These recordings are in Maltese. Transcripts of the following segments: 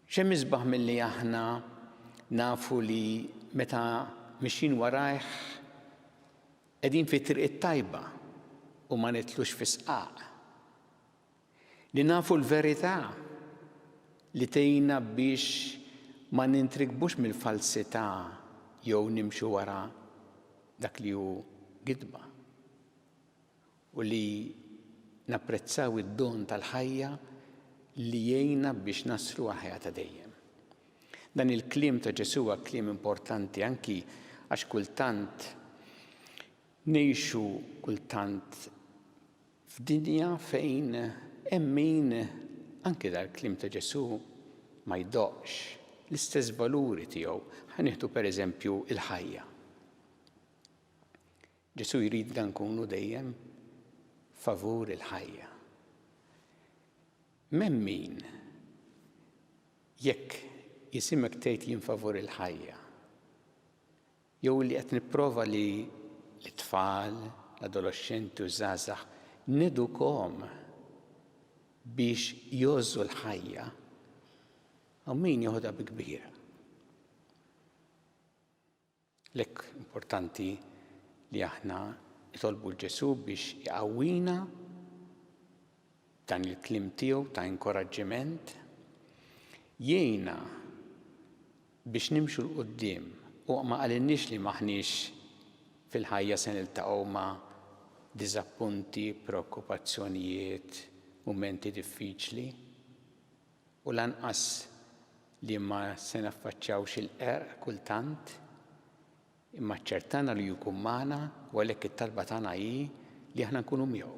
Xemm isbaħ milli aħna nafu li meta mixin warajh qegħdin fi triq it-tajba u ma nitlux fi sqaq. Li nafu l-verità li tgħinna biex ma nintrikbux mill-falsità jew nimxu wara dak li hu gidba. U li napprezzaw id-don tal-ħajja li jgħinna biex naslu ħajja ta' dejjem. Dan il-kliem ta' Ġesu huwa kliem importanti anki għax kultant ngħixu kultant f'dinja fejn hemm min anke dal-kliem ta' Ġesu ma jdoqx l-istess valuri tiegħu. Ħanieħdu pereżempju il-ħajja. Ġesu jridna nkunu dejjem favur il-ħajja. M'hemm min jekk jisimek tgħid jien favur il-ħajja. Jew li qed nipprova li l-tfal, l-adolescenti u żgħażagħ nedukhom biex jgħożżu l-ħajja, hawn min jieħodha bi kbira. L-hekk importanti li aħna nitolbu l-Ġesu biex iqawwina dan il-kliem tiegħu ta' inkoraġġiment, jgħinna biex nimxu l-qudiem u ma qalinniex li maħniex fil-ħajja se niltaqgħu ma' diżappunti, preokkupazzjonijiet, mumenti diffiċli u lanqas li ma se naffaċċjawx il-qerq kultant, imma ċċertana li jkun magħna u għalhekk it-talba tagħna hi li aħna nkunu miegħu.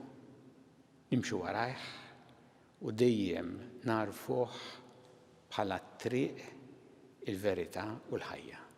Nimxu warajh u dejjem narfuh bħala t-triq, il-verità u l-ħajja.